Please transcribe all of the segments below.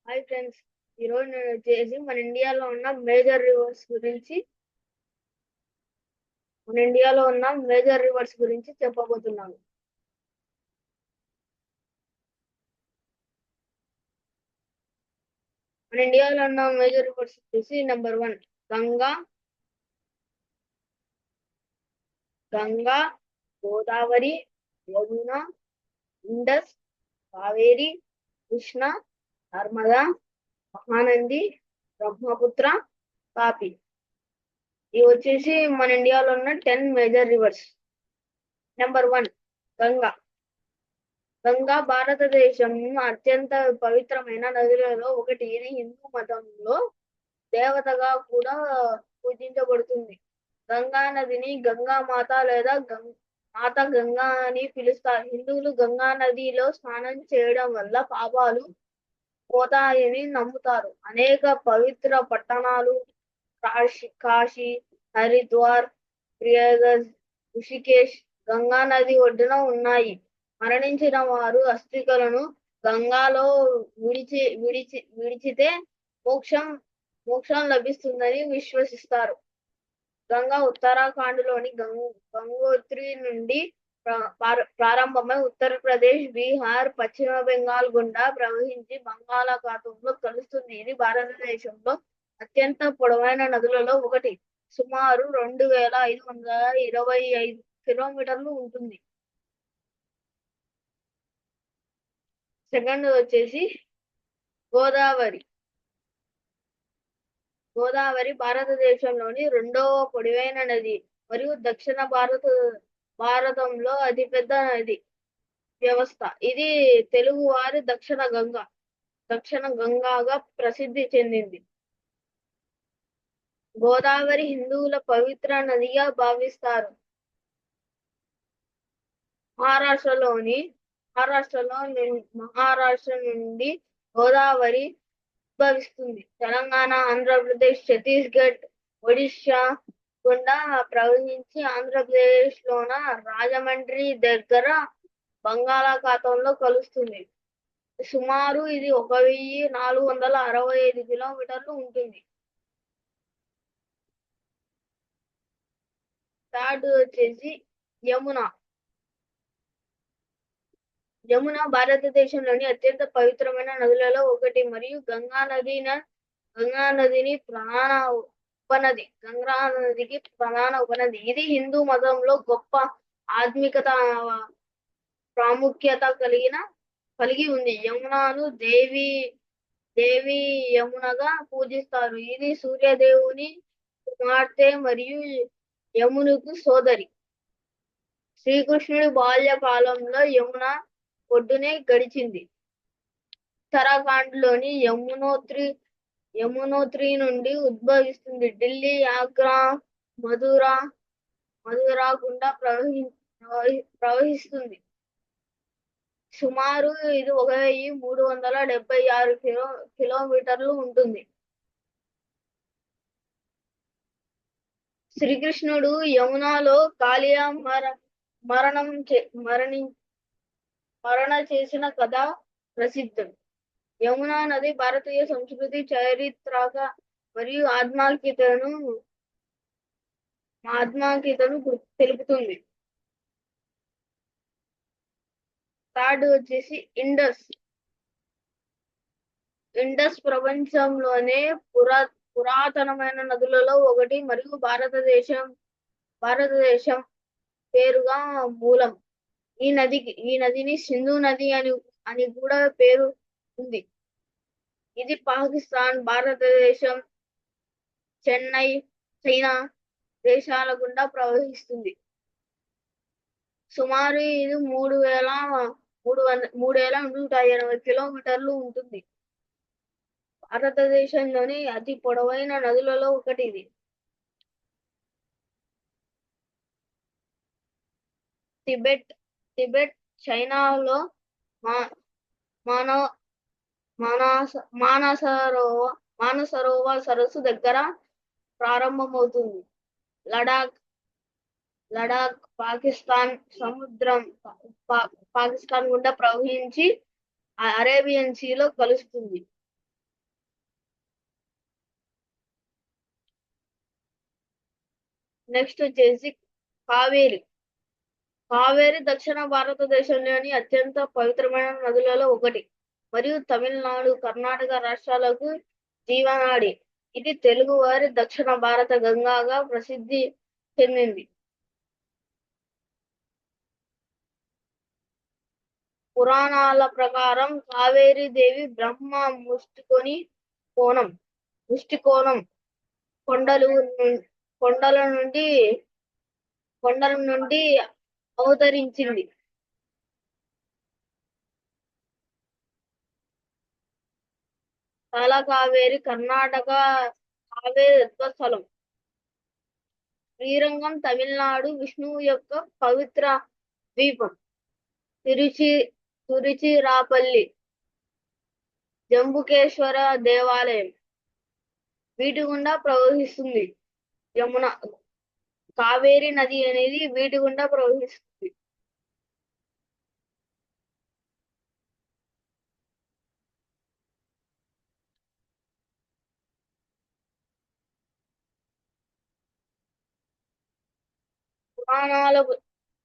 Hi friends. ఈరోజు నేను వచ్చేసి మన ఇండియాలో ఉన్న మేజర్ రివర్స్ గురించి చెప్పబోతున్నాను. మన ఇండియాలో ఉన్న మేజర్ రివర్స్ వచ్చేసి నెంబర్ 1 గంగా, గంగా, గోదావరి, యమున, ఇండస్, కావేరి, కృష్ణ, నర్మదా, మహానంది, బ్రహ్మపుత్ర, తాపి. ఇవి వచ్చేసి మన ఇండియాలో ఉన్న 10 major reverse. Number 1 Ganga. Ganga భారతదేశం అత్యంత పవిత్రమైన నదులలో ఒకటి. ఇది హిందూ మతంలో దేవతగా కూడా పూజించబడుతుంది. గంగా నదిని గంగా మాత లేదా మాత గంగా అని పిలుస్తారు. హిందువులు గంగా నదిలో స్నానం చేయడం వల్ల పాపాలు పోతాయని నమ్ముతారు. అనేక పవిత్ర పట్టణాలు కాశీ, హరిద్వార్, ప్రయాగరాజ్, ఋషికేశ్ గంగా నది ఒడ్డున ఉన్నాయి. మరణించిన వారు అస్థికలను గంగాలో విడిచితే మోక్షం మోక్షం లభిస్తుందని విశ్వసిస్తారు. గంగా ఉత్తరాఖండ్లోని గంగోత్రి నుండి ప్రారంభమై ఉత్తరప్రదేశ్, బీహార్, పశ్చిమ బెంగాల్ గుండా ప్రవహించి బంగాళాఖాతంలో కలుస్తుంది. ఇది భారతదేశంలో అత్యంత పొడవైన నదులలో ఒకటి. సుమారు 2525 కిలోమీటర్లు ఉంటుంది. సెకండ్ వచ్చేసి గోదావరి. గోదావరి భారతదేశంలోని రెండవ పొడవైన నది మరియు దక్షిణ భారతంలో అతిపెద్ద నది వ్యవస్థ. ఇది తెలుగువారి దక్షిణ గంగాగా ప్రసిద్ధి చెందింది. గోదావరి హిందువుల పవిత్ర నదిగా భావిస్తారు. మహారాష్ట్ర నుండి గోదావరి ఉద్భవిస్తుంది. తెలంగాణ, ఆంధ్రప్రదేశ్, ఛత్తీస్గఢ్, ఒడిశా గుండా ప్రవహించి ఆంధ్రప్రదేశ్ లోన రాజమండ్రి దగ్గర బంగాళాఖాతంలో కలుస్తుంది. సుమారు ఇది 1465 కిలోమీటర్లు ఉంటుంది. థర్డ్ వచ్చేసి యమున. యమున భారతదేశంలోని అత్యంత పవిత్రమైన నదులలో ఒకటి మరియు గంగా నదికి ప్రధాన ఉపనది. ఇది హిందూ మతంలో గొప్ప ఆధ్యాత్మికత ప్రాముఖ్యత కలిగి ఉంది. యమునను దేవి యమునగా పూజిస్తారు. ఇది సూర్యదేవుని కుమార్తె మరియు యమునకు సోదరి. శ్రీకృష్ణుడి బాల్యకాలంలో యమున ఒడ్డునే గడిచింది. ఉత్తరాఖండ్లోని యమునోత్రి నుండి ఉద్భవిస్తుంది. ఢిల్లీ, ఆగ్రా, మధుర గుండా ప్రవహిస్తుంది. సుమారు ఇది 1376 కిలోమీటర్లు ఉంటుంది. శ్రీకృష్ణుడు యమునాలో కాళియా మరణ చేసిన కథ ప్రసిద్ధం. యమునా నది భారతీయ సంస్కృతి, చారిత్రక మరియు ఆధ్యాత్మికతను తెలుపుతుంది. థర్డ్ వచ్చేసి ఇండస్ ప్రపంచంలోనే పురాతనమైన నదులలో ఒకటి మరియు భారతదేశం పేరుగా మూలం. ఈ నదిని సింధు నది అని కూడా పేరు ఉంది. ఇది పాకిస్తాన్, భారతదేశం, చైనా దేశాల గుండా ప్రవహిస్తుంది. సుమారు ఇది 3180 కిలోమీటర్లు ఉంటుంది. భారతదేశంలోని అతి పొడవైన నదులలో ఒకటి ఇది. టిబెట్ చైనాలో మానసరోవర్ సరస్సు దగ్గర ప్రారంభమవుతుంది. లడాక్ పాకిస్తాన్ గుండా ప్రవహించి అరేబియన్ సీలో కలుస్తుంది. నెక్స్ట్ వచ్చేసి కావేరి. కావేరి దక్షిణ భారతదేశంలోని అత్యంత పవిత్రమైన నదులలో ఒకటి మరియు తమిళనాడు, కర్ణాటక రాష్ట్రాలకు జీవనాడి. ఇది తెలుగువారి దక్షిణ భారత గంగాగా ప్రసిద్ధి చెందింది. పురాణాల ప్రకారం కావేరీ దేవి బ్రహ్మ ముష్టికోణం కొండలు కొండల నుండి అవతరించింది. కావేరి కర్ణాటక కావేరి ఉద్భవస్థలం. శ్రీరంగం తమిళనాడు విష్ణువు యొక్క పవిత్ర ద్వీపం. తిరుచిరాపల్లి జంబుకేశ్వర దేవాలయం వీటి గుండా ప్రవహిస్తుంది. యమున కావేరి నది అనేది వీటి గుండా ప్రవహిస్తుంది.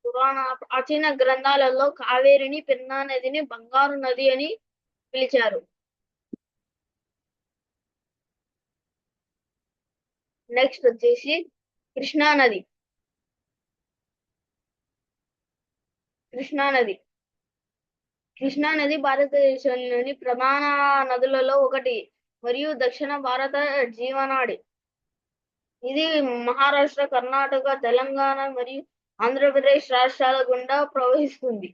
పురాణ ప్రాచీన గ్రంథాలలో కావేరిని పెన్నా నదిని బంగారు నది అని పిలిచారు. నెక్స్ట్ వచ్చేసి కృష్ణా నది. కృష్ణా నది భారతదేశంలోని ప్రధాన నదులలో ఒకటి మరియు దక్షిణ భారత జీవనాడి. ఇది మహారాష్ట్ర, కర్ణాటక, తెలంగాణ మరియు ఆంధ్రప్రదేశ్ రాష్ట్రాల గుండా ప్రవహిస్తుంది.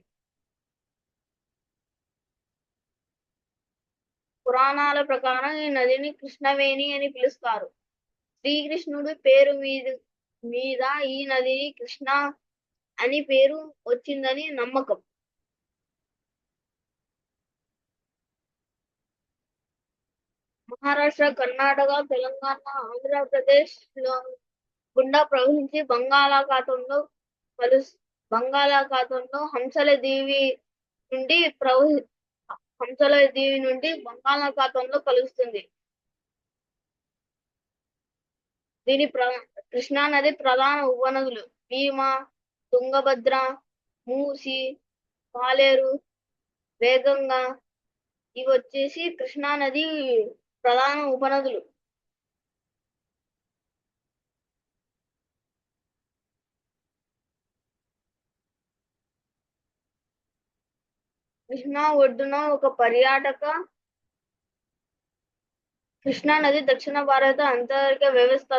పురాణాల ప్రకారం ఈ నదిని కృష్ణవేణి అని పిలుస్తారు. శ్రీకృష్ణుడి పేరు మీద ఈ నదిని కృష్ణ అని పేరు వచ్చిందని నమ్మకం. మహారాష్ట్ర, కర్ణాటక, తెలంగాణ, ఆంధ్రప్రదేశ్ లో గుండా ప్రవహించి బంగాళాఖాతంలో హంసల దీవి నుండి బంగాళాఖాతంలో కలుస్తుంది. కృష్ణా నది ప్రధాన ఉపనదులు భీమా, తుంగభద్ర, మూసి, పాలేరు, వేగంగా ఇవి వచ్చేసి కృష్ణా నది ప్రధాన ఉపనదులు. కృష్ణా ఒడ్డున ఒక పర్యాటక కృష్ణా నది దక్షిణ భారత అంతరిక వ్యవస్థ,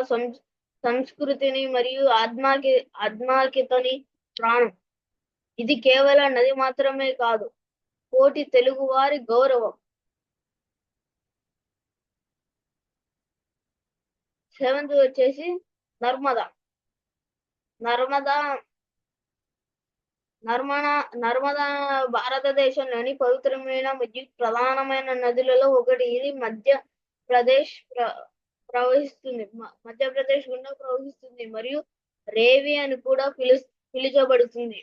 సంస్కృతిని మరియు ఆధ్యాత్మికతని ప్రాణం. ఇది కేవలం నది మాత్రమే కాదు, కోటి తెలుగువారి గౌరవం. 7th వచ్చేసి నర్మదా భారతదేశంలోని పవిత్రమైన మరియు ప్రధానమైన నదులలో ఒకటి. ఇది మధ్యప్రదేశ్ గుండా ప్రవహిస్తుంది మరియు రేవి అని కూడా పిలుచబడుతుంది.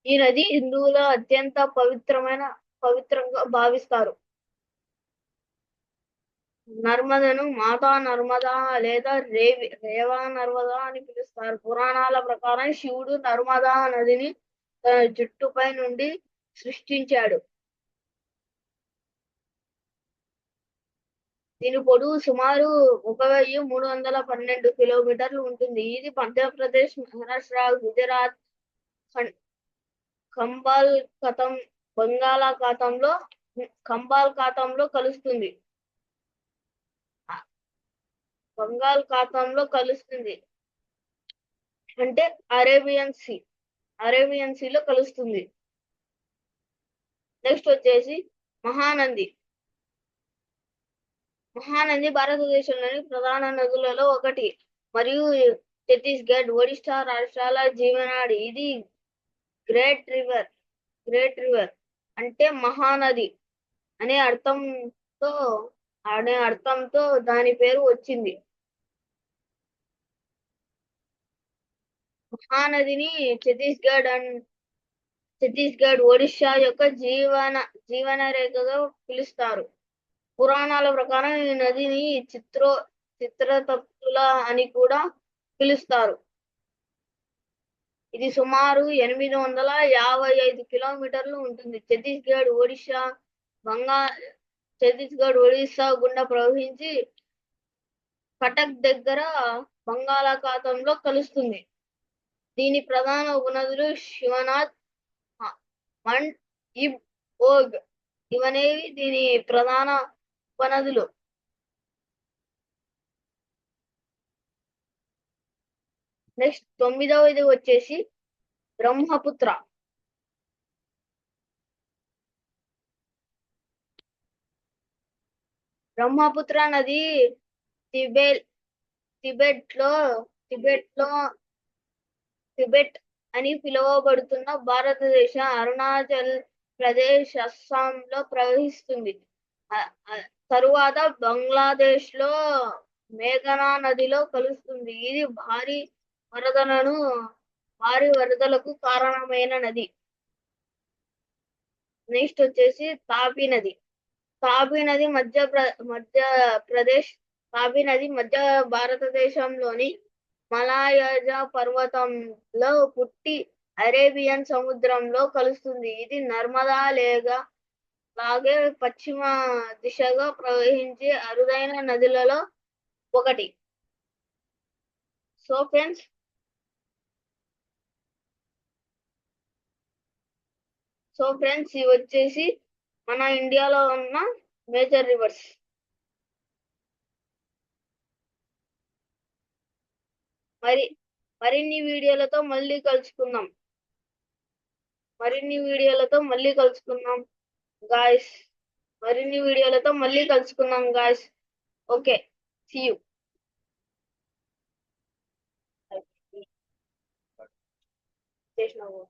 ఈ నది హిందువుల అత్యంత పవిత్రంగా భావిస్తారు. నర్మదను మాతా నర్మదా లేదా రేవా నర్మదా అని పిలుస్తారు. పురాణాల ప్రకారం శివుడు నర్మదా నదిని తన జుట్టుపై నుండి సృష్టించాడు. దీని పొడవు సుమారు 1312 కిలోమీటర్లు ఉంటుంది. ఇది మధ్యప్రదేశ్, మహారాష్ట్ర, గుజరాత్, బంగాళాఖాతంలో కలుస్తుంది. అంటే అరేబియన్ సీలో కలుస్తుంది. నెక్స్ట్ వచ్చేసి మహానంది భారతదేశంలోని ప్రధాన నదులలో ఒకటి మరియు ఛత్తీస్గఢ్, ఒడిశా రాష్ట్రాల జీవనాడి. ఇది గ్రేట్ రివర్ అంటే మహానది అనే అర్థంతో దాని పేరు వచ్చింది. మహానదిని ఛత్తీస్గఢ్, ఒడిశా యొక్క జీవన రేఖగా పిలుస్తారు. పురాణాల ప్రకారం ఈ నదిని చిత్రతప్తుల అని కూడా పిలుస్తారు. ఇది సుమారు 855 కిలోమీటర్లు ఉంటుంది. బంగా ఛత్తీస్గఢ్, ఒడిశా గుండా ప్రవహించి కటక్ దగ్గర బంగాళాఖాతంలో కలుస్తుంది. దీని ప్రధాన ఉపనదులు శివనాథ్, మండ్, ఇబ్, ఓగ్ ఇవనేవి దీని ప్రధాన ఉపనదులు. నెక్స్ట్ 9వది వచ్చేసి బ్రహ్మపుత్ర. బ్రహ్మపుత్ర నది టిబెట్ టిబెట్ లో టిబెట్ లో టిబెట్ అని పిలువబడుతున్న భారతదేశ అరుణాచల్ ప్రదేశ్, అస్సాంలో ప్రవహిస్తుంది. తరువాత బంగ్లాదేశ్ లో మేఘనా నదిలో కలుస్తుంది. ఇది భారీ వరదలకు కారణమైన నది. నెక్స్ట్ వచ్చేసి తాపీ నది. తాపీ నది మధ్య భారతదేశంలోని మలాయజ పర్వతంలో పుట్టి అరేబియన్ సముద్రంలో కలుస్తుంది. ఇది నర్మదా లాగే పశ్చిమ దిశగా ప్రవహించే అరుదైన నదులలో ఒకటి. సో ఫ్రెండ్స్, ఇవి వచ్చేసి మన ఇండియాలో ఉన్న మేజర్ రివర్స్. మరిన్ని వీడియోలతో మళ్ళీ కలుసుకుందాం గాయస్. Okay, see you. చేసినావు.